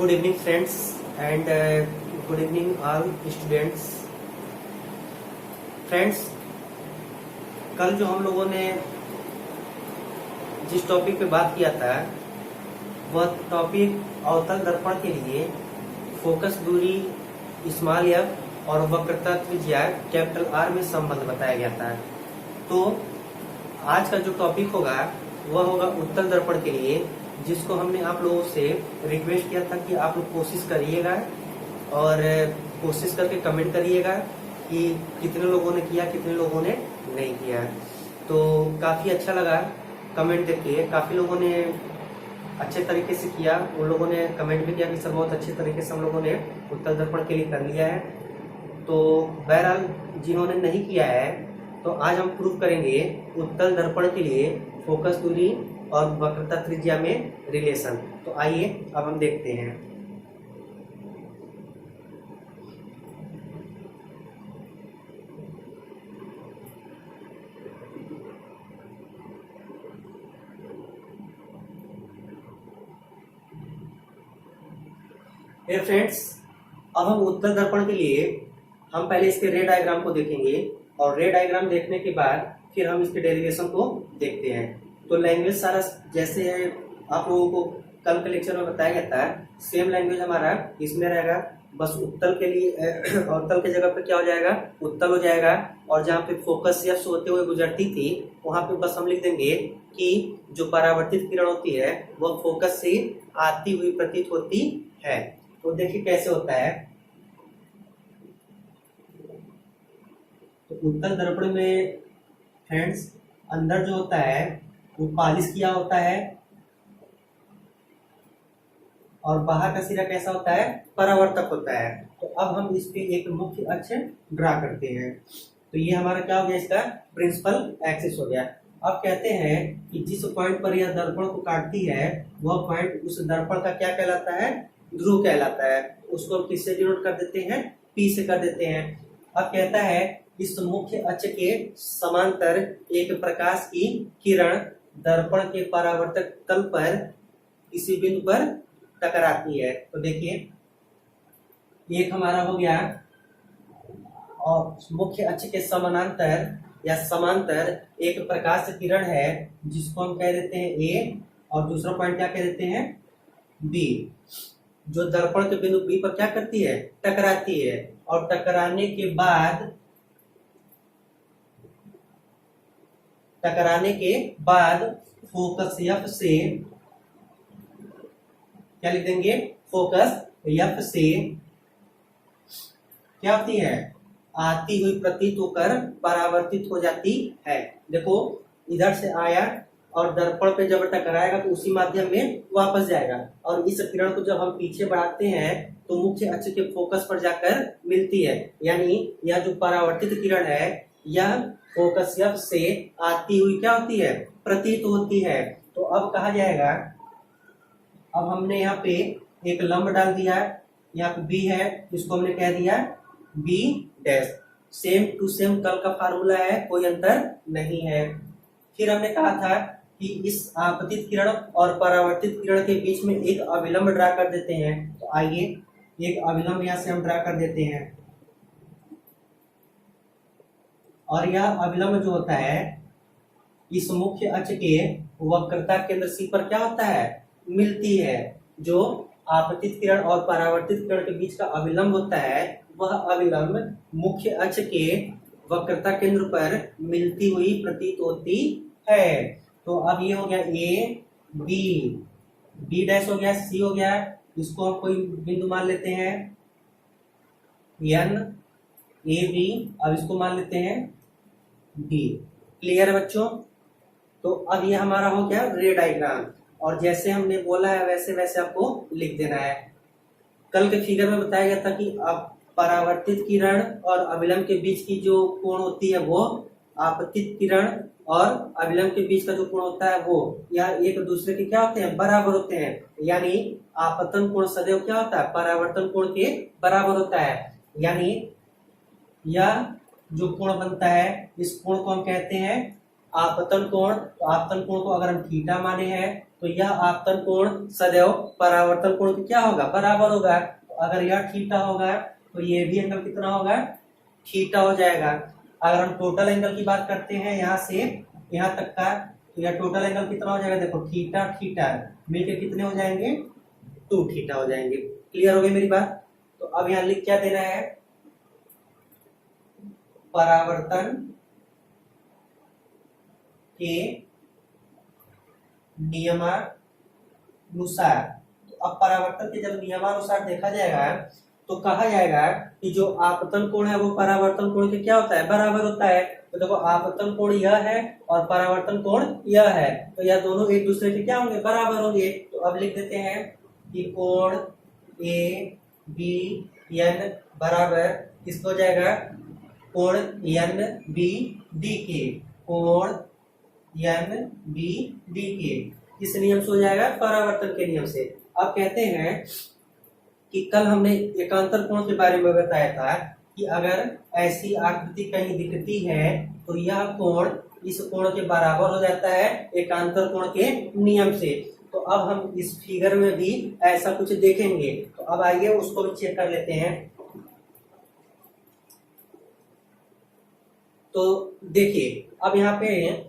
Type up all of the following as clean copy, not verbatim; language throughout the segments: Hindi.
Good evening friends and good evening all students. Friends, कल जो हम लोगों ने जिस टॉपिक पे बात किया था वह टॉपिक अवतल दर्पण के लिए फोकस दूरी स्मॉल एफ और वक्रता त्रिज्या कैपिटल आर में संबंध बताया गया था। तो आज का जो टॉपिक होगा वह होगा उत्तल दर्पण के लिए, जिसको हमने आप लोगों से रिक्वेस्ट किया था कि आप लोग कोशिश करिएगा और कोशिश करके कमेंट करिएगा कि कितने लोगों ने किया कितने लोगों ने नहीं किया। तो काफी अच्छा लगा कमेंट करके, काफी लोगों ने अच्छे तरीके से किया। उन लोगों ने कमेंट भी किया कि सर बहुत अच्छे तरीके से हम लोगों ने उत्तल दर्पण के लिए कर लिया है। तो बहरहाल जिन्होंने नहीं किया है तो आज हम प्रूव करेंगे उत्तल दर्पण के लिए फोकस दूरी और वक्रता त्रिज्या में रिलेशन। तो आइए अब हम देखते हैं। फ्रेंड्स, अब हम उत्तल दर्पण के लिए हम पहले इसके रे डायग्राम को देखेंगे और रे डायग्राम देखने के बाद फिर हम इसके डेरिवेशन को देखते हैं। तो लैंग्वेज सारा जैसे है आप लोगों को कल के लेक्चर में बताया गया था, सेम लैंग्वेज हमारा इसमें रहेगा। बस उत्तल के लिए अवतल के जगह पे क्या हो जाएगा, उत्तल हो जाएगा। और जहाँ पे फोकस एफ से होते हुए गुजरती थी वहां पे बस हम लिख देंगे कि जो परावर्तित किरण होती है वह फोकस से आती हुई प्रतीत होती है। तो देखिए कैसे होता है। तो उत्तल दर्पण में फ्रेंड्स अंदर जो होता है वो पॉलिश किया होता है और बाहर का सिरा कैसा होता है, परावर्तक होता है। तो अब हम इस पे एक मुख्य अक्ष ड्रा करते हैं। तो ये हमारा क्या हो गया, इसका प्रिंसिपल एक्सिस हो गया। अब कहते हैं कि जिस पॉइंट पर यह दर्पण को काटती है वह पॉइंट उस दर्पण का क्या कहलाता है, ध्रुव कहलाता है। उसको हम किससे डिनोट कर देते हैं, पी से कर देते हैं। अब कहता है इस मुख्य अक्ष के समांतर एक प्रकाश की किरण दर्पण के परावर्तक तल पर किसी बिंदु पर टकराती है। तो देखिए एक हमारा हो गया और मुख्य अक्ष के समानांतर या समांतर एक प्रकाश किरण है जिसको हम कह देते हैं ए, और दूसरा पॉइंट क्या कह देते हैं, बी, जो दर्पण के बिंदु बी पर क्या करती है, टकराती है। और टकराने के बाद फोकस एफ से क्या लिख देंगे, फोकस एफ से क्या होती है, आती हुई प्रतीत होकर परावर्तित हो जाती है। देखो इधर से आया और दर्पण पे जब टकराएगा तो उसी माध्यम में वापस जाएगा। और इस किरण को जब हम पीछे बढ़ाते हैं तो मुख्य अक्ष के फोकस पर जाकर मिलती है। यानी यह जो परावर्तित किरण है यह फोकस एफ से आती हुई क्या होती है, प्रतीत होती है। तो अब कहा जाएगा, अब हमने यहाँ पे एक लंब डाल दिया, यहाँ पे बी है, इसको हमने कह दिया B dash. Same to same कल का फार्मूला है, कोई अंतर नहीं है। फिर हमने कहा था कि इस आपतित किरण और परावर्तित किरण के बीच में एक अविलंब ड्रा कर देते हैं। तो आइए एक अविलंब यहाँ से हम ड्रा कर देते हैं। और यह अविलंब जो होता है इस मुख्य अक्ष के वक्रता केंद्र सी पर क्या होता है, मिलती है। जो आपतित किरण और परावर्तित किरण के बीच का अविलंब होता है वह अविलंब मुख्य अक्ष के वक्रता केंद्र पर मिलती हुई प्रतीत होती है। तो अब ये हो गया ए बी, बी डैश हो गया, सी हो गया, इसको हम कोई बिंदु मान लेते हैं एन, ए बी, अब इसको मान लेते हैं बी। क्लियर है बच्चों। तो अब ये हमारा हो गया रे डायग्राम, और जैसे हमने बोला है वैसे वैसे आपको लिख देना है। कल के फिगर में बताया गया था कि अब परावर्तित किरण और अविलंब के बीच की जो कोण होती है वो आपतित किरण और अविलंब के बीच का जो कोण होता है वो यह एक दूसरे के क्या होते हैं, बराबर होते हैं। यानी आपतन कोण सदैव क्या होता है, परावर्तन कोण के बराबर होता है। यानी यह जो कोण बनता है इस कोण को हम कहते हैं आपतन कोण। तो आपतन कोण को अगर हम थीटा माने हैं तो यह आपतन कोण सदैव परावर्तन कोण के क्या होगा, बराबर होगा। तो अगर यह थीटा होगा तो ये भी एंगल कितना होगा, थीटा हो जाएगा। अगर हम टोटल एंगल की बात करते हैं यहाँ से यहाँ तक का, तो यह टोटल एंगल कितना हो जाएगा, देखो थीटा थीटा मिलके कितने हो जाएंगे, 2 थीटा हो जाएंगे। क्लियर हो गई मेरी बात। तो अब यहाँ लिख क्या देना है, परावर्तन के नियमानुसार। तो अब परावर्तन के जब नियमानुसार देखा जाएगा तो कहा जाएगा कि जो आपतन कोण है वो परावर्तन कोण के क्या होता है, बराबर होता है। तो देखो आपतन कोण यह है और परावर्तन कोण यह है, तो यह दोनों एक दूसरे के क्या होंगे, बराबर होंगे। तो अब लिख देते हैं कि कोण ए बी एन बराबर किसको हो जाएगा, कोण एन बी डी के, कोण एन बी डी के किस नियम से हो जाएगा, परावर्तन के नियम से। अब कहते हैं कि कल हमने एकांतर कोण के बारे में बताया था कि अगर ऐसी आकृति कहीं दिखती है तो यह कोण इस कोण के बराबर हो जाता है एकांतर कोण के नियम से। तो अब हम इस फिगर में भी ऐसा कुछ देखेंगे। तो अब आइए उसको भी चेक कर लेते हैं। तो देखिए अब यहाँ पे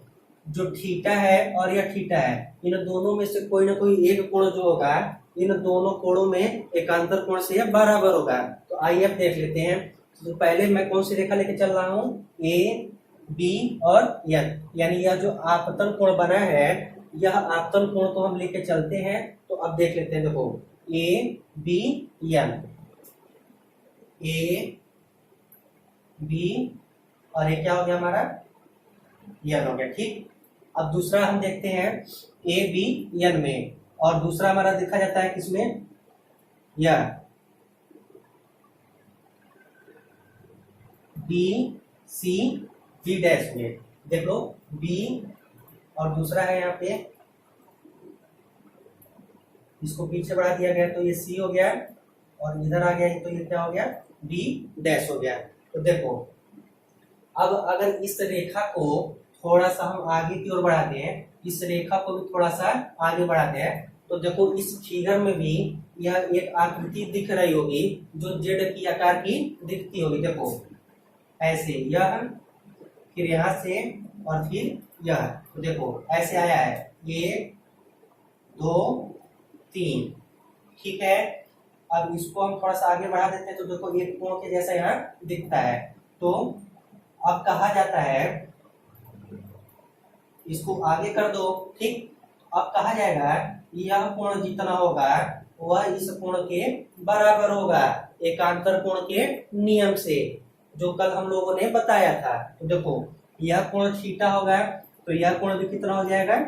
जो थीटा है और यह थीटा है, इन दोनों में से कोई ना कोई एक कोण जो होगा इन दोनों कोणों में एकांतर कोण से यह बराबर होगा। तो आइए अब देख लेते हैं। तो पहले मैं कौन सी रेखा लेके चल रहा हूँ, ए बी और एन, यानी यह जो आपतन कोण बना है यह आपतन कोण को हम लेके चलते हैं। तो अब देख लेते हैं, देखो A B N, A B और ये क्या हो गया हमारा, एन हो गया, ठीक। अब दूसरा हम देखते हैं ए बी एन में, और दूसरा हमारा देखा जाता है किसमें, यह बी सी बी डैश में। देख लो बी और दूसरा है यहाँ पे, इसको पीछे बढ़ा दिया गया तो ये सी हो गया, और इधर आ गया तो ये क्या हो गया, बी डैश हो गया। तो देखो अब अगर इस रेखा को थोड़ा सा हम आगे की ओर बढ़ाते हैं, इस रेखा को भी थोड़ा सा आगे बढ़ाते हैं, तो देखो इस फिगर में भी यह एक आकृति दिख रही होगी जो जेड की आकार की दिखती होगी। देखो ऐसे यह, फिर यहाँ से और फिर यह, तो देखो ऐसे आया है 1 2 3, ठीक है। अब इसको हम थोड़ा सा आगे बढ़ा देते हैं तो देखो एक कोण के जैसा यहाँ दिखता है। तो अब कहा जाता है, इसको आगे कर दो, ठीक। अब कहा जाएगा यह कोण जितना होगा वह इस कोण के बराबर होगा एकांतर कोण के नियम से, जो कल हम लोगों ने बताया था। तो देखो यह कोण थीटा होगा तो यह कोण भी कितना हो जाएगा,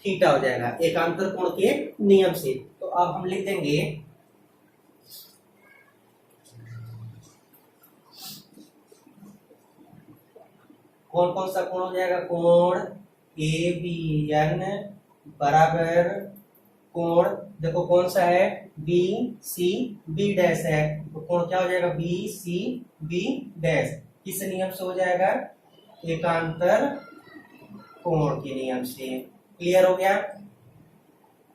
थीटा हो जाएगा एकांतर कोण के नियम से। तो अब हम लिख देंगे कौन कौन सा कोण हो जाएगा, कोण ए बी एन बराबर कोण, देखो कौन सा है, बी सी बी डैश है, तो कोण क्या हो जाएगा, बी सी बी डैश किस नियम से हो जाएगा, एकांतर कोण के नियम से। क्लियर हो गया।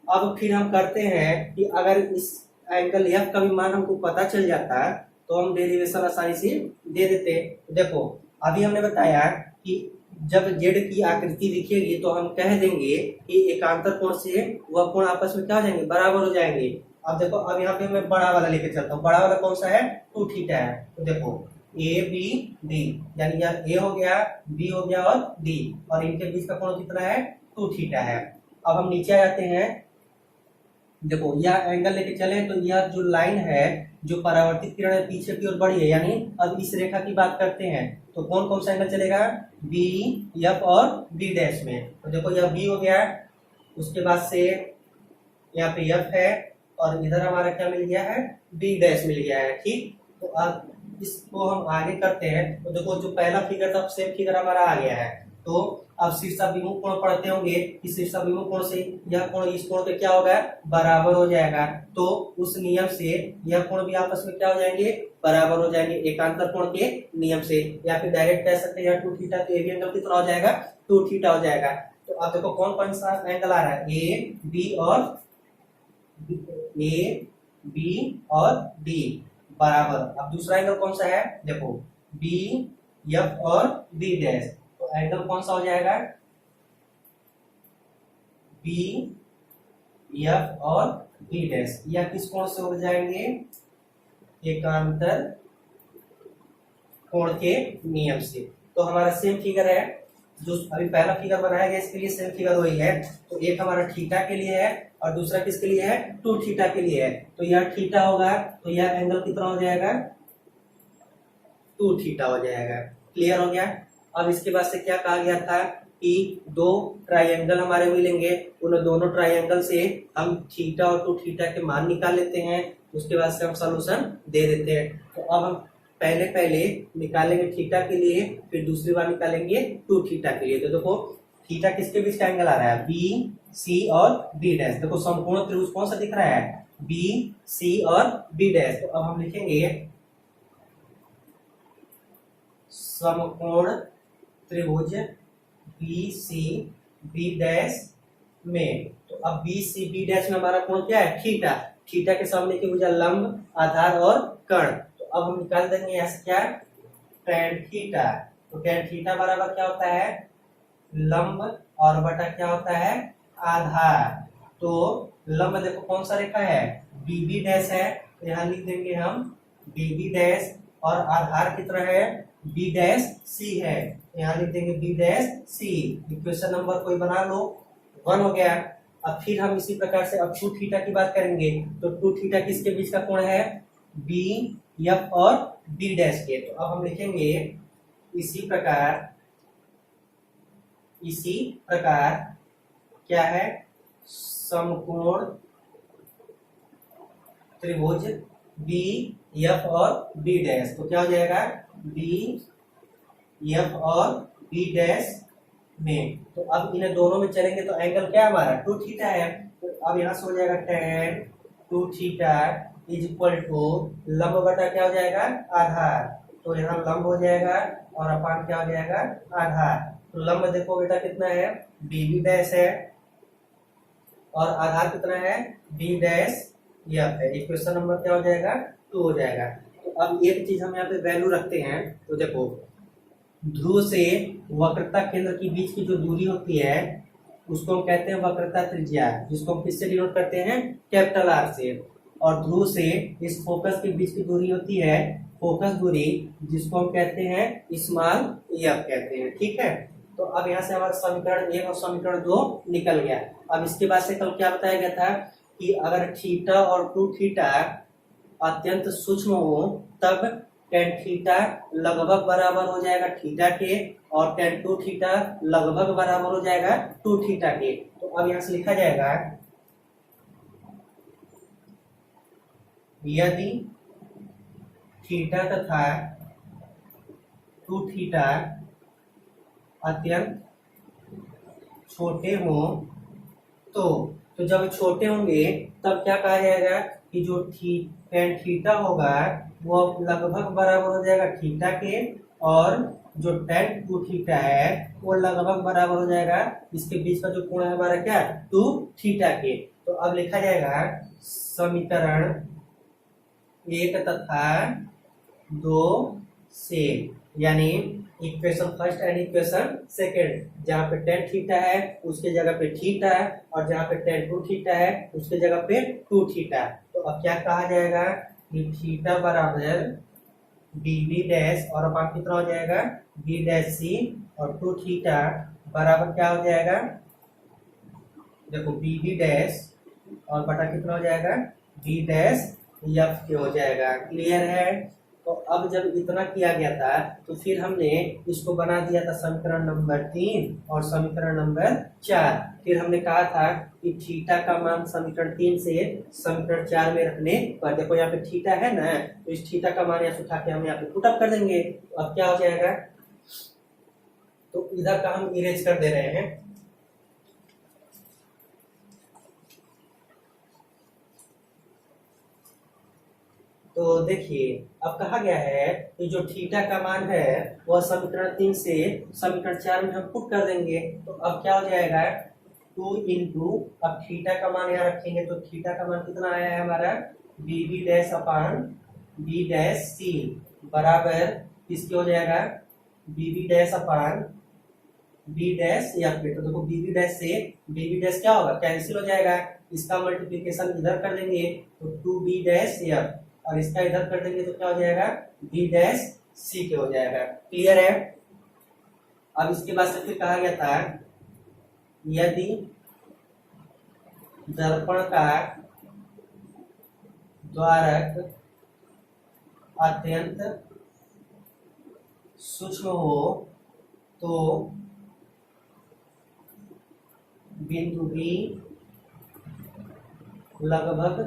अब फिर हम करते हैं कि अगर इस एंगल एफ का भी मान हमको पता चल जाता है तो हम डेरिवेशन आसानी से दे देते। देखो अभी हमने बताया कि जब जेड की आकृति दिखेगी तो हम कह देंगे कि एकांतर कोण से वह कोण आपस में क्या हो जाएंगे, बराबर हो जाएंगे। अब देखो अब यहाँ पे मैं बड़ा वाला लेके चलता हूँ, बड़ा वाला कौन सा है, 2 थीटा है। तो देखो ए बी डी, यानी यह ए हो गया, बी हो गया और डी, और इनके बीच का कोण कितना है, 2 थीटा है। अब हम नीचे आ जाते हैं, देखो यह एंगल लेके चले तो यह जो लाइन है जो परावर्तित किरण है पीछे की ओर बढ़ी है, यानी अब इस रेखा की बात करते हैं तो कौन कौन सा एंगल चलेगा, बी एफ और बी डैश में। तो देखो यह बी हो गया, उसके बाद से यहाँ पे एफ है और इधर हमारा क्या मिल गया है, बी डैश मिल गया है, ठीक। तो अब इसको हम आगे करते हैं तो देखो जो पहला फिगर था सेम फिगर हमारा आ गया है। तो अब शीर्षाभिमुख कोण पढ़ते होंगे कि शीर्षाभिमुख कोण से यह कोण इस कोण के क्या होगा, बराबर हो जाएगा। तो उस नियम से यह कोण भी आपस में क्या हो जाएंगे, बराबर हो जाएंगे एकांतर कोण के नियम से। या फिर डायरेक्ट कह सकते हैं 2 थीटा, तो ए बी एंगल कितना हो जाएगा, 2 थीटा हो जाएगा। तो अब देखो कौन कौन सा एंगल आ रहा है, ए बी और डी बराबर। अब दूसरा एंगल कौन सा है, देखो बी एफ और बी डैश, तो एंगल कौन सा हो जाएगा, बी एफ और बी डैश, या किस कोण से हो जाएंगे, एकांतर कोण के नियम से। तो हमारा सेम फिगर है, जो अभी पहला फिगर बनाया गया इसके लिए सेम फिगर वही है। तो एक हमारा थीटा के लिए है और दूसरा किसके लिए है, 2 थीटा के लिए है। तो यह थीटा होगा तो यह एंगल कितना हो जाएगा, 2 थीटा हो जाएगा। क्लियर हो गया। अब इसके बाद से क्या कहा गया था कि 2 ट्राइंगल हमारे मिलेंगे, उन दोनों ट्राइंगल से हम थीटा और 2 थीटा के मान निकाल लेते हैं, उसके बाद से हम सॉल्यूशन दे देते हैं। तो अब हम पहले निकालेंगे थीटा के लिए, फिर दूसरी बार निकालेंगे 2 थीटा के लिए। तो देखो थीटा किसके बीच का एंगल आ रहा है, बी सी और बी डैश। देखो समकोण त्रिभुज कौन सा दिख रहा है, बी सी और बी डैश। तो अब हम लिखेंगे समकोण त्रिभुज बी सी बी डैश में। तो अब बी सी बी डैश में हमारा कोण क्या है, थीटा। थीटा के सामने की भुजा लंब, आधार और कर्ण। तो अब हम निकाल देंगे यहाँ से क्या, tan थीटा। तो tan थीटा बराबर क्या होता है, लंब और बटा क्या होता है, आधार। तो लंब देखो कौन सा रेखा है, बीबी डैश है, तो यहाँ लिख देंगे हम बीबी डैश, और आधार कितना है, बी डैश सी है, यहाँ लिख देंगे बी डैश सी। इक्वेशन नंबर कोई बना लो, 1 हो गया। अब फिर हम इसी प्रकार से अब 2 थीटा की बात करेंगे। तो 2 थीटा किसके बीच का कोण है, बी एफ और बी डैश के। तो अब हम लिखेंगे इसी प्रकार क्या है, समकोण त्रिभुज बी एफ और बी डैश। तो क्या हो जाएगा, बी एफ और बी डैश में। तो अब इन दोनों में चलेंगे तो एंगल क्या है हमारा, 2 थीटा है। तो अब यहाँ से हो जाएगा tan 2 theta is equal to लंब बटा क्या हो जाएगा, आधार। तो यहाँ लंब हो जाएगा और अपान क्या हो जाएगा, आधार। तो लंब देखो बेटा कितना है, बी डैश है, और आधार कितना है, बी डैश एफ है। इक्वेशन नंबर क्या हो जाएगा, 2 हो जाएगा। तो अब एक चीज हम यहाँ पे वैल्यू रखते हैं। तो देखो ध्रुव से वक्रता केंद्र के बीच की जो दूरी होती है उसको हम कहते हैं वक्रता त्रिज्या, जिसको हम किससे डिनोट करते हैं, कैपिटल आर से। और ध्रुव से इस फोकस के बीच की दूरी होती है फोकस दूरी, जिसको हम कहते हैं स्मॉल एफ कहते हैं। ठीक है। तो अब यहाँ से हमारा समीकरण 1 और समीकरण 2 निकल गया। अब इसके बाद से कल क्या बताया गया था कि अगर थीटा और 2 थीटा अत्यंत सूक्ष्म हो तब tan थीटा लगभग बराबर हो जाएगा थीटा के, और tan 2 थीटा लगभग बराबर हो जाएगा 2 थीटा के। तो अब यहाँ से लिखा जाएगा यदि थीटा तथा 2 थीटा अत्यंत छोटे हो तो जब छोटे होंगे तब क्या कहा जाएगा कि जो tan थीटा होगा वो लगभग बराबर हो जाएगा थीटा के, और जो tan 2 थीटा है वो लगभग बराबर हो जाएगा इसके बीच का जो कोण है हमारा क्या, 2 थीटा के। तो अब लिखा जाएगा समीकरण 1 तथा 2 से, यानी equation first and equation second, जहाँ पे tan थीटा है उसके जगह पे थीटा है, और जहाँ पे tan 2 थीटा है उसके जगह पे 2 थीटा। तो अब क्या कहा जाएगा कि थीटा बराबर bb डैश, और अपान कितना हो जाएगा b डैश सी, और 2 थीटा बराबर क्या हो जाएगा, देखो bb डैश और बटा कितना हो जाएगा b डैश एफ के हो जाएगा। क्लियर है। तो अब जब इतना किया गया था तो फिर हमने इसको बना दिया था समीकरण नंबर 3 और समीकरण नंबर 4। फिर हमने कहा था कि थीटा का मान समीकरण 3 से समीकरण 4 में रखने पर, देखो यहाँ पे थीटा है ना, तो इस थीटा का मान यहाँ उठा के हम यहाँ पे पुटअप कर देंगे। तो अब क्या हो जाएगा, तो इधर का हम इरेज कर दे रहे हैं। तो देखिए अब कहा गया है कि जो थीटा का मान है वह समीकरण 3 से समीकरण 4 में हम पुट कर देंगे। तो अब क्या हो जाएगा 2 इंटू, अब थीटा का मान यहाँ रखेंगे तो थीटा का मान कितना आया है हमारा B B dash upon B dash C बराबर किसके हो जाएगा B B dash upon B dash F पे। तो देखो बी बी डैश से बी बी डैश क्या होगा कैंसिल हो जाएगा, इसका मल्टीप्लिकेशन इधर कर देंगे तो 2b डैश एफ और इसका इधर कर देंगे तो क्या हो जाएगा b डैश सी के हो जाएगा। क्लियर है। अब इसके बाद से फिर कहा गया था यदि दर्पण का द्वारक अत्यंत सूक्ष्म हो तो बिंदु बी लगभग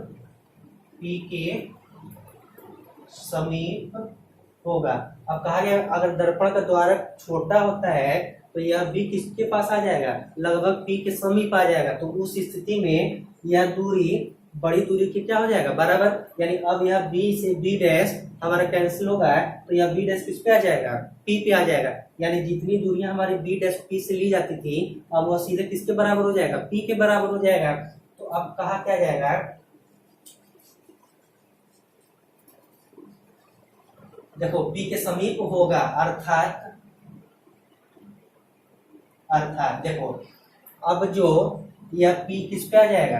P के समीप होगा। अब कहा गया अगर दर्पण का द्वारक छोटा होता है तो यह B किसके पास आ जाएगा लगभग P के समीप आ जाएगा। तो उस स्थिति में यह दूरी बड़ी दूरी की क्या हो जाएगा बराबर, यानी अब यह B से B डैश हमारा कैंसिल होगा तो यह B डैश किस पे आ जाएगा P पे आ जाएगा। यानी जितनी दूरियां हमारी B डैश P से ली जाती थी अब वह सीधे किसके बराबर हो जाएगा P के बराबर हो जाएगा। तो अब कहा क्या जाएगा देखो P के समीप होगा अर्थात देखो अब जो यह P किस पे आ जाएगा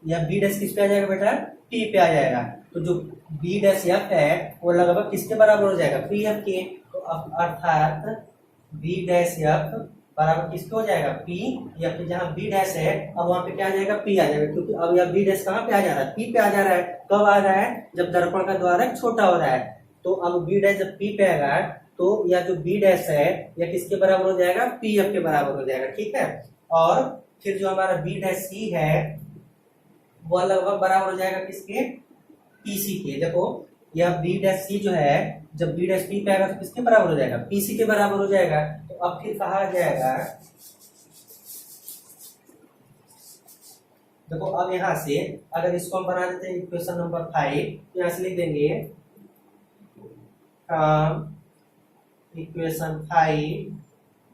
यह B डैश किस पे आ जाएगा बेटा P पे आ जाएगा। तो जो B डैश F है वो लगभग किसके बराबर हो जाएगा पी एफ के। तो अब अर्थात B डैश F बराबर किसके हो जाएगा P या फिर जहाँ B डैश है अब वहां पे क्या आ जाएगा P आ जाएगा, क्योंकि अब यह B डैश कहाँ पे आ जा रहा है P पे आ जा रहा है। कब आ रहा है जब दर्पण का द्वारक छोटा हो रहा है। तो अब B डैश जब P पे आएगा तो यह जो B डैश है यह किसके बराबर हो जाएगा पी एफ के बराबर हो जाएगा। ठीक है। और फिर जो हमारा B डैश C है वह लगभग बराबर हो जाएगा किसके PC के। देखो यह B डैश C जो है जब B डैश P पे आएगा तो किसके बराबर हो जाएगा PC के बराबर हो जाएगा। तो अब फिर कहा जाएगा देखो अब यहाँ से अगर इसको हम बना देते हैं इक्वेशन नंबर 5 यहाँ से लिख देंगे इक्वेशन 5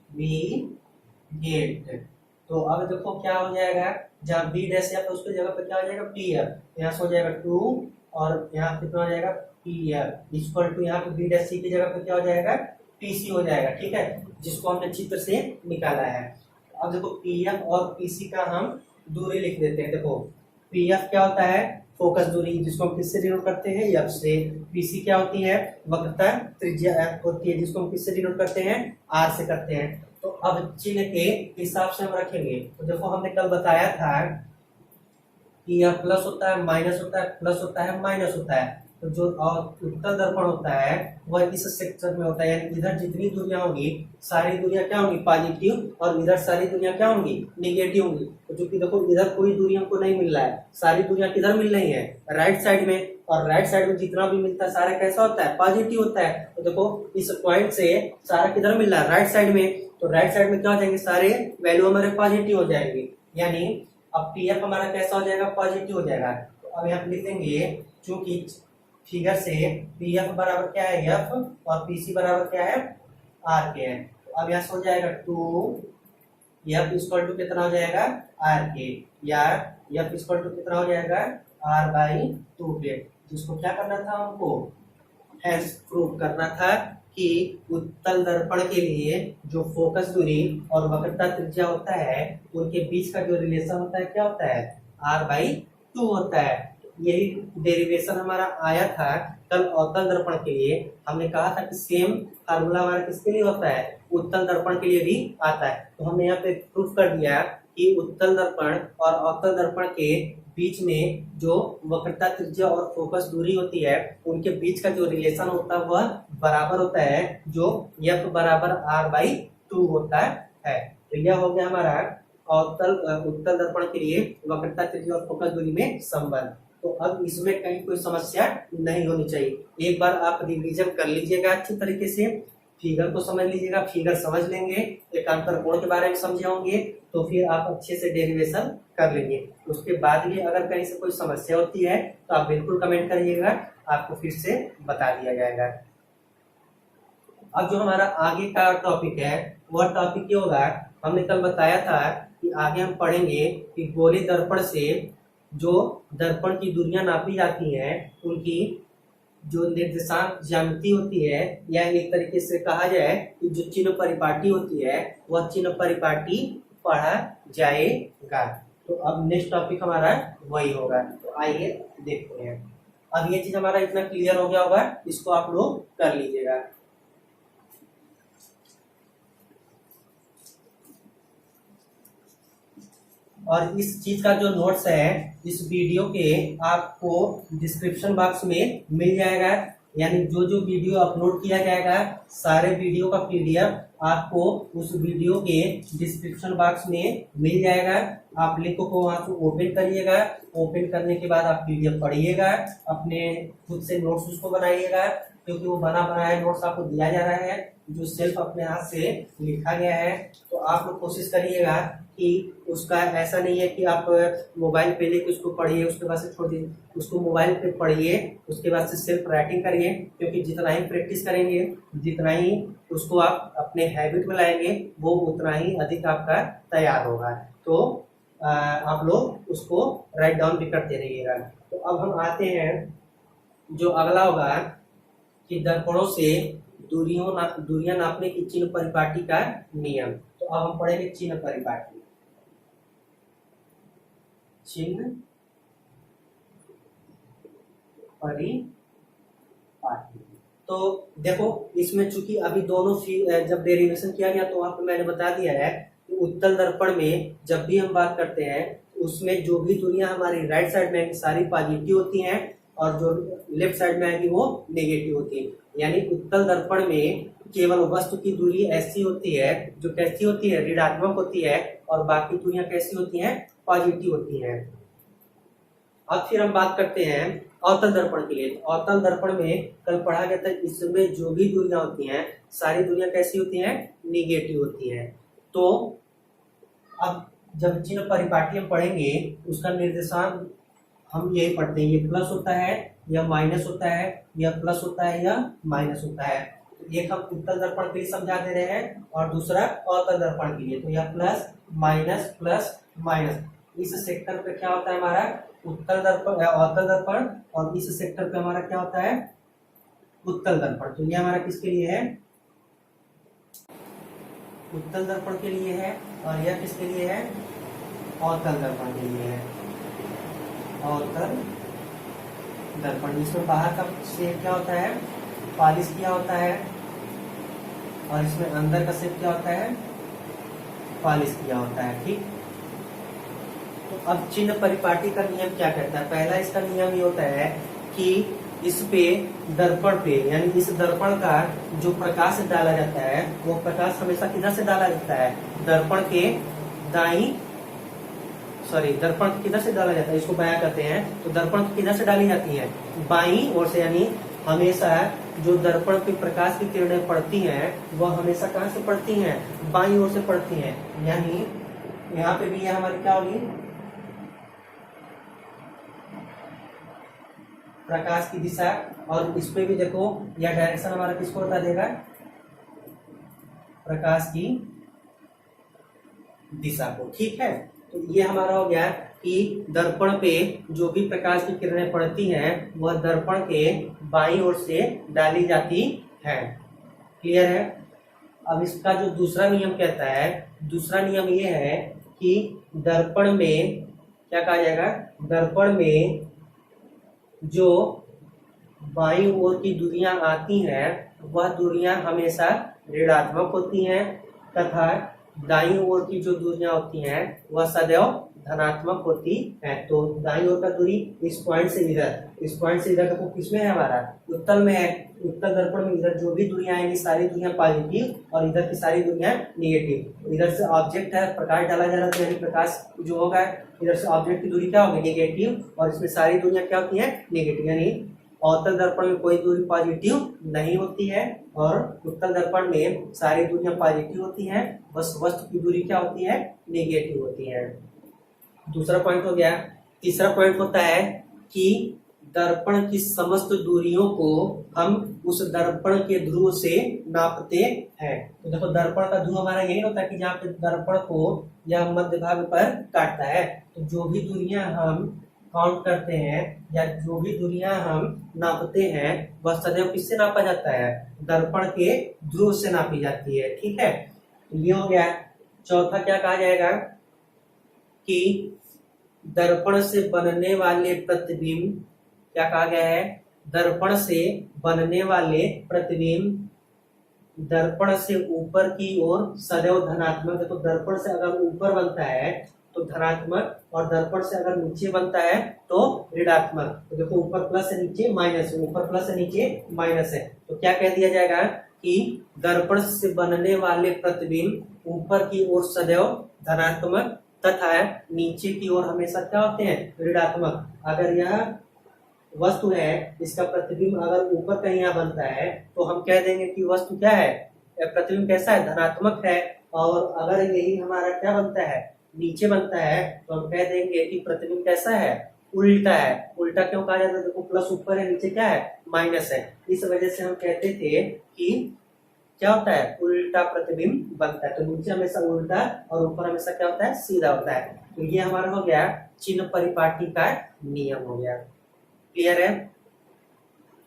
बी गेट। तो अब देखो क्या हो जाएगा जहाँ बी डैश है तो उसकी जगह पे क्या हो जाएगा पी एफ, यहाँ से हो जाएगा 2 और यहाँ पे कितना हो जाएगा पी एफ इक्वल टू यहाँ पे बी डैश सी की जगह पे क्या हो जाएगा पीसी हो जाएगा। ठीक है, जिसको हमने चित्र से निकाला है। अब देखो पी एफ और पीसी का हम दूरी लिख देते हैं। देखो पी एफ क्या होता है फोकस दूरी जिसको हम किससे डिनोट करते हैं एफ से। पीसी क्या होती है वक्रता त्रिज्या एफ होती है जिसको हम किससे डिनोट करते हैं आर से करते हैं। तो अब चिन्ह के हिसाब से हम रखेंगे। तो देखो हमने कल बताया था कि यह प्लस होता है माइनस होता है प्लस होता है माइनस होता है। तो जो उत्तल दर्पण होता है वह इस सेक्शन में होता है, यानी इधर जितनी दूरियां होंगी सारी दूरियां क्या होंगी पॉजिटिव और इधर सारी दूरियां क्या होंगी निगेटिव होंगी। तो चूंकि देखो इधर कोई दूरी हमको नहीं मिल रहा है, सारी दूरियां किधर मिल रही है राइट साइड में, और राइट साइड में जितना भी मिलता है सारा कैसा होता है पॉजिटिव होता है। तो देखो इस पॉइंट से सारा किधर मिल रहा है राइट साइड में। तो राइट साइड में क्या हो जाएंगे सारे वैल्यू हमारे पॉजिटिव हो जाएंगे, यानी अब पी एफ हमारा कैसा हो जाएगा पॉजिटिव हो जाएगा। तो अब यहाँ पे लिख देंगे चूंकि फिगर से पी एफ बराबर क्या है एफ और पीसी बराबर क्या है आर के है। तो अब यहाँ से हो जाएगा 2 एफ इक्वल टू कितना हो जाएगा आर के, या एफ इक्वल टू कितना हो जाएगा आर बाई 2 के। जिसको क्या करना था हमको हेंस प्रूव करना था कि उत्तल दर्पण के लिए जो फोकस दूरी और वक्रता त्रिज्या होता है उनके बीच का जो रिलेशन होता है क्या होता है r बाई 2 होता है। यही डेरिवेशन हमारा आया था कल अवतल दर्पण के लिए। हमने कहा था कि सेम फार्मूला हमारा किसके लिए होता है उत्तल दर्पण के लिए भी आता है। तो हमने यहाँ पे प्रूफ कर दिया कि उत्तल दर्पण और अवतल दर्पण के बीच में जो वक्रता त्रिज्या और फोकस दूरी होती है उनके बीच का जो रिलेशन होता है वह बराबर होता है जो एफ बराबर आर बाई 2 होता है। तो यह हो गया हमारा उत्तल दर्पण के लिए वक्रता त्रिज्या और फोकस दूरी में संबंध। तो अब इसमें कहीं कोई समस्या नहीं होनी चाहिए। एक बार आप रिवीजन कर लीजिएगा अच्छी तरीके से, फिगर को समझ लीजिएगा, फिगर समझ लेंगे, एकांतर कोण के बारे में समझे होंगे तो फिर आप अच्छे से डेरिवेशन कर लेंगे। उसके बाद भी अगर कहीं से कोई समस्या होती है तो आप बिल्कुल कमेंट करिएगा, आपको फिर से बता दिया जाएगा। अब जो हमारा आगे का टॉपिक है वह टॉपिक क्या होगा, हमने कल बताया था कि आगे हम पढ़ेंगे कि गोले दर्पण से जो दर्पण की दूरियां नापी जाती हैं उनकी जो निर्देशांक ज्यामिति होती है, या एक तरीके से कहा जाए कि जो चिन्ह परिपाटी होती है वह चिन्ह परिपाटी पढ़ा जाएगा। तो अब नेक्स्ट टॉपिक हमारा वही होगा। तो आइए देखते हैं। अब ये चीज हमारा इतना क्लियर हो गया होगा, इसको आप लोग कर लीजिएगा। और इस चीज का जो नोट्स है इस वीडियो के आपको डिस्क्रिप्शन बॉक्स में मिल जाएगा, यानी जो जो वीडियो अपलोड किया जाएगा सारे वीडियो का पीडीएफ आपको उस वीडियो के डिस्क्रिप्शन बॉक्स में मिल जाएगा। आप लिंक को वहां से ओपन करिएगा, ओपन करने के बाद आप पीडीएफ पढ़िएगा, अपने खुद से नोट्स उसको बनाइएगा, क्योंकि वो बना बनाया नोट्स आपको दिया जा रहा है जो सेल्फ अपने हाथ से लिखा गया है। तो आप लोग कोशिश करिएगा कि उसका ऐसा नहीं है कि आप मोबाइल पे लेके उसको पढ़िए उसके बाद से छोड़ दीजिए, उसको मोबाइल पे पढ़िए उसके बाद से सेल्फ राइटिंग करिए, क्योंकि जितना ही प्रैक्टिस करेंगे जितना ही उसको आप अपने हैबिट में लाएंगे वो उतना ही अधिक आपका तैयार होगा। तो आप लोग उसको राइट डाउन भी करते रहिएगा। तो अब हम आते हैं जो अगला होगा कि दर्पणों से दूरियां नापने की चिन्ह परिपाटी का नियम। तो अब हम पढ़ेंगे चिन्ह परिपाटी। चिन्ह परिपाटी तो देखो इसमें चूंकि अभी दोनों जब डेरिवेशन किया गया तो वहां पर मैंने बता दिया है कि उत्तल दर्पण में जब भी हम बात करते हैं उसमें जो भी दूरियां हमारी राइट साइड में आएंगी सारी पॉजिटिव होती हैं और जो लेफ्ट साइड में आएंगी वो नेगेटिव होती है। यानी उत्तल दर्पण में केवल वस्तु की दूरी ऐसी होती है जो कैसी होती है, ऋणात्मक होती है, और बाकी दूरियां कैसी होती हैं, पॉजिटिव होती हैं। अब फिर हम बात करते हैं अवतल दर्पण के लिए। तो अवतल दर्पण में कल पढ़ा गया था इसमें जो भी दूरियां होती हैं सारी दूरियां कैसी होती हैं, निगेटिव होती हैं। तो अब जब चिन्ह परिपाटी हम पढ़ेंगे उसका निर्देशांक हम यही पढ़ते हैं, ये प्लस होता है या माइनस होता है, या प्लस होता है या माइनस होता है। तो एक हम उत्तल दर्पण के लिए समझा दे रहे हैं और दूसरा अवतल दर्पण के लिए। तो यह प्लस माइनस इस सेक्टर पे क्या होता है हमारा उत्तल दर्पण अवतल दर्पण, और इस सेक्टर पे हमारा क्या होता है उत्तल दर्पण। तो ये हमारा किसके लिए है, उत्तल दर्पण के लिए है, और यह किसके लिए है, अवतल दर्पण के लिए है। अवतल दर्पण इसमें बाहर का शेप क्या होता है, पॉलिश किया होता है, और इसमें अंदर का शेप क्या होता है, पॉलिश किया होता है। ठीक। तो अब चिन्ह परिपाटी का नियम क्या कहता है, पहला इसका नियम ये होता है कि इस पे दर्पण पे यानी इस दर्पण का जो प्रकाश डाला जाता है वो प्रकाश हमेशा किधर से डाला जाता है, दर्पण के दर्पण किधर से डाला जाता है, इसको बयां करते हैं। तो दर्पण किधर से डाली जाती है, बाईं ओर से, यानी हमेशा जो दर्पण पे प्रकाश की किरणें पड़ती हैं वह हमेशा कहाँ से पड़ती हैं, बाईं ओर से पड़ती हैं। यानी यहाँ पे भी यह हमारी क्या होगी, प्रकाश की दिशा, और इस पे भी देखो यह डायरेक्शन हमारा किसको बता देगा, प्रकाश की दिशा को। ठीक है। तो ये हमारा हो गया कि दर्पण पे जो भी प्रकाश की किरणें पड़ती हैं वह दर्पण के बाईं ओर से डाली जाती है। क्लियर है। अब इसका जो दूसरा नियम कहता है, दूसरा नियम ये है कि दर्पण में क्या कहा जाएगा, दर्पण में जो बाईं ओर की दूरियां आती हैं वह दूरियां हमेशा ऋणात्मक होती हैं, तथा दाईं ओर की जो दूरियां होती हैं वह सदैव धनात्मक होती है। तो दाईं ओर का दूरी इस पॉइंट से इधर देखो किसमें है, हमारा उत्तल में है। उत्तल दर्पण में इधर जो भी दूरियां आएंगी सारी दूरियां पॉजिटिव, और इधर की सारी दूरियां नेगेटिव। इधर से ऑब्जेक्ट है, प्रकाश डाला जा रहा है, यानी प्रकाश जो होगा इधर से ऑब्जेक्ट की दूरी क्या होगी, नेगेटिव, और इसमें सारी दूरियां क्या होती है, नेगेटिव। यानी अवतल दर्पण में कोई दूरी पॉजिटिव नहीं होती है और उत्तल दर्पण में सारी दूरियां पॉजिटिव होती हैं, बस वस्तु की दूरी क्या होती है, नेगेटिव होती है। दूसरा पॉइंट हो गया। तीसरा पॉइंट होता है कि दर्पण की समस्त दूरियों को हम उस दर्पण के ध्रुव से नापते हैं। तो देखो दर्पण का ध्रुव हमारा यही होता है कि जहाँ पे दर्पण को यह मध्य भाग पर काटता है, तो जो भी दूरियां हम काउंट करते हैं या जो भी दूरियां हम नापते हैं वह सदैव किससे नापा जाता है, दर्पण के ध्रुव से नापी जाती है। ठीक है, तो ये हो गया। चौथा क्या कहा जाएगा कि दर्पण से बनने वाले प्रतिबिंब, क्या कहा गया है, दर्पण से बनने वाले प्रतिबिंब दर्पण से ऊपर की ओर सदैव धनात्मक। देखो दर्पण से अगर ऊपर बनता है तो धनात्मक और दर्पण से अगर नीचे बनता है तो ऋणात्मक। तो देखो ऊपर प्लस है नीचे माइनस है, ऊपर प्लस है नीचे माइनस है, तो क्या कह दिया जाएगा कि दर्पण से बनने वाले प्रतिबिंब ऊपर की ओर सदैव धनात्मक तथा नीचे की ओर हमेशा क्या होते हैं, ऋणात्मक। अगर यह वस्तु है, इसका प्रतिबिंब अगर ऊपर कहीं यहाँ बनता है तो हम कह देंगे कि वस्तु क्या है, प्रतिबिंब कैसा है, धनात्मक है। और अगर यही हमारा क्या बनता है, नीचे बनता है, तो हम कह देंगे कि प्रतिबिंब कैसा है, उल्टा है। उल्टा क्यों कहा जाता है, देखो प्लस ऊपर है नीचे क्या है, माइनस है। इस वजह से हम कहते थे कि क्या होता है, उल्टा प्रतिबिंब बनता है। तो नीचे हमेशा उल्टा और ऊपर हमेशा क्या होता है, सीधा होता है। तो ये हमारा हो गया चिन्ह परिपाटी का नियम हो गया। क्लियर है।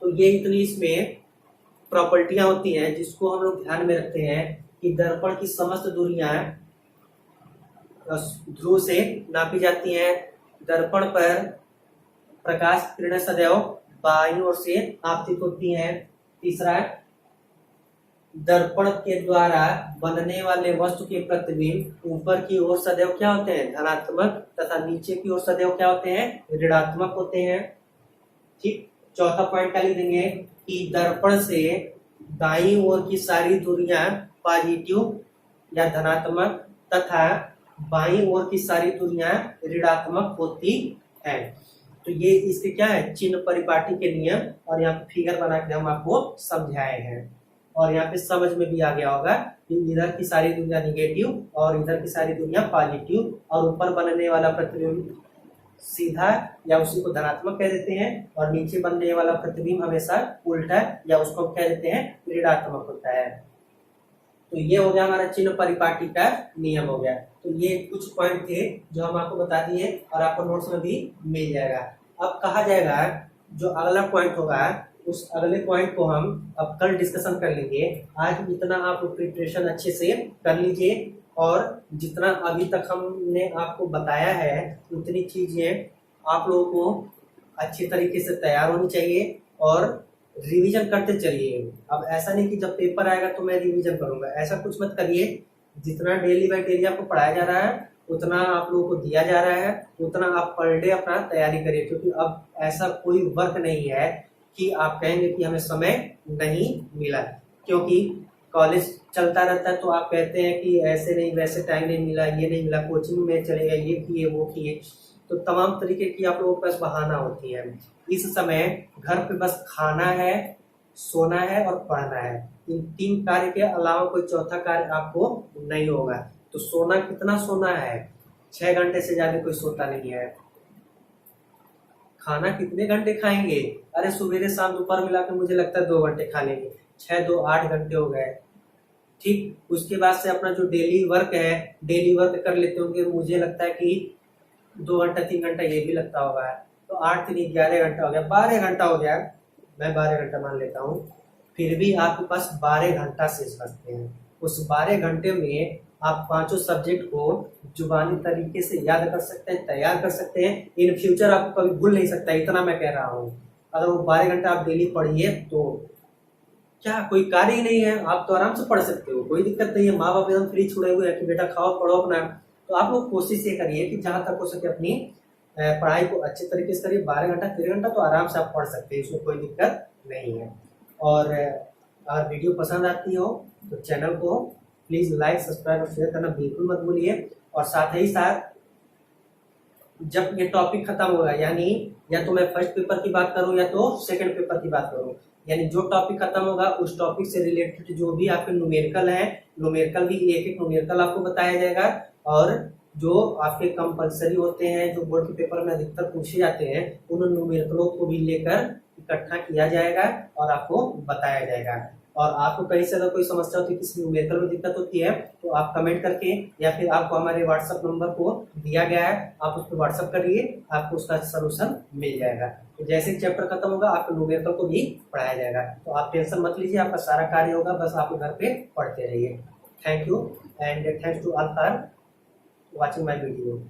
तो ये इतनी इसमें प्रॉपर्टियां होती हैं जिसको हम लोग ध्यान में रखते हैं कि दर्पण की समस्त दूरियां ध्रुव से नापी जाती हैं। दर्पण पर प्रकाश किरणें सदैव बाईं ओर से आपतित होती हैं। तीसरा, दर्पण के द्वारा बनने वाले वस्तु के प्रतिबिंब ऊपर की ओर सदैव क्या होते हैं, धनात्मक तथा नीचे की ओर सदैव क्या होते हैं, ऋणात्मक होते हैं। ठीक, चौथा पॉइंट क्या लिख देंगे कि दर्पण से दाईं ओर की सारी दूरियां पॉजिटिव या धनात्मक तथा बाईं ओर की सारी दूरियां ऋणात्मक होती है। तो ये इसके क्या है, चिन्ह परिपाटी के नियम, और यहाँ पे फिगर बना के हम आपको समझाए हैं। और यहाँ पे समझ में भी आ गया होगा कि इधर की सारी दूरियां निगेटिव और इधर की सारी दूरियां पॉजिटिव, और ऊपर बनने वाला प्रतिबिंब सीधा या उसी को धनात्मक कह देते हैं, और नीचे बनने वाला प्रतिबिंब हमेशा उल्टा या उसको कह देते हैं ऋणात्मक होता है। तो ये हो गया हमारा चिन्ह परिपाटी का नियम हो गया। तो ये कुछ पॉइंट थे जो हम आपको बता दिए और आपको नोट्स में भी मिल जाएगा। अब कहा जाएगा जो अगला पॉइंट होगा उस अगले पॉइंट को हम अब कल डिस्कशन कर लेंगे। आज इतना आप प्रिपरेशन अच्छे से कर लीजिए, और जितना अभी तक हमने आपको बताया है उतनी चीजें आप लोगों को अच्छी तरीके से तैयार होनी चाहिए और रिवीजन करते चलिए। अब ऐसा नहीं कि जब पेपर आएगा तो मैं रिवीजन करूंगा, ऐसा कुछ मत करिए। जितना डेली बाय डेली आपको पढ़ाया जा रहा है उतना आप लोगों को दिया जा रहा है, उतना आप पर डे अपना तैयारी करिए। क्योंकि अब ऐसा कोई वर्क नहीं है कि आप कहेंगे कि हमें समय नहीं मिला, क्योंकि कॉलेज चलता रहता है तो आप कहते हैं कि ऐसे नहीं वैसे टाइम नहीं मिला, ये नहीं मिला, कोचिंग में चले गए, ये किए वो किए, तो तमाम तरीके की आप लोगों के पास बहाना होती है। इस समय घर पे बस खाना है, सोना है और पढ़ना है। इन तीन कार्य के अलावा कोई चौथा कार्य आपको नहीं होगा। तो सोना कितना सोना है, 6 घंटे से ज्यादा कोई सोता नहीं है। खाना कितने घंटे खाएंगे, अरे सवेरे शाम दोपहर मिला के मुझे लगता है 2 घंटे खा लेंगे, 6 2 8 घंटे हो गए। ठीक, उसके बाद से अपना जो डेली वर्क है, डेली वर्क कर लेते होंगे, मुझे लगता है कि 2 घंटा 3 घंटा ये भी लगता होगा। तो 8 3 11 घंटा हो गया, 12 घंटा हो गया, मैं 12 घंटा मान लेता हूँ। फिर भी आपके पास 12 घंटा शेष बचते हैं। उस 12 घंटे में आप 5 सब्जेक्ट को जुबानी तरीके से याद कर सकते हैं, तैयार कर सकते हैं। इन फ्यूचर आपको कभी भूल नहीं सकता, इतना मैं कह रहा हूँ। अगर वो 12 घंटा आप डेली पढ़िए तो क्या कोई कार्य ही नहीं है, आप तो आराम से पढ़ सकते हो, कोई दिक्कत नहीं है। माँ बाप एकदम फ्री छुड़े हुए हैं कि बेटा खाओ पढ़ो अपना। तो आप लोग कोशिश ये करिए कि जहां तक हो सके अपनी पढ़ाई को अच्छे तरीके से करिए। 12 घंटा 13 घंटा तो आराम से आप पढ़ सकते हैं, इसमें कोई दिक्कत नहीं है। और अगर वीडियो पसंद आती हो तो चैनल को प्लीज लाइक सब्सक्राइब और शेयर करना बिल्कुल मत भूलिए। और साथ ही साथ जब ये टॉपिक खत्म होगा, यानी या तो मैं फर्स्ट पेपर की बात करूं या तो सेकंड पेपर की बात करूं, यानी जो टॉपिक खत्म होगा उस टॉपिक से रिलेटेड जो भी आपके न्यूमेरिकल है, न्यूमेरिकल भी एक एक न्यूमेरिकल आपको बताया जाएगा। और जो आपके कंपलसरी होते हैं, जो बोर्ड के पेपर में अधिकतर पूछे जाते हैं, उन न्यूमेरिकलों को भी लेकर इकट्ठा किया जाएगा और आपको बताया जाएगा। और आपको कहीं से अगर कोई समस्या होती है, किसी न्यूमेरिकल में दिक्कत होती है, तो आप कमेंट करके या फिर आपको हमारे व्हाट्सएप नंबर को दिया गया है, आप उस पर व्हाट्सएप करिए, आपको उसका सोल्यूशन मिल जाएगा। तो जैसे चैप्टर खत्म होगा आपको न्यूमेरिकल को भी पढ़ाया जाएगा। तो आप टेंशन मत लीजिए, आपका सारा कार्य होगा, बस आप घर पे पढ़ते रहिए। Thank you and thanks to all for watching my video.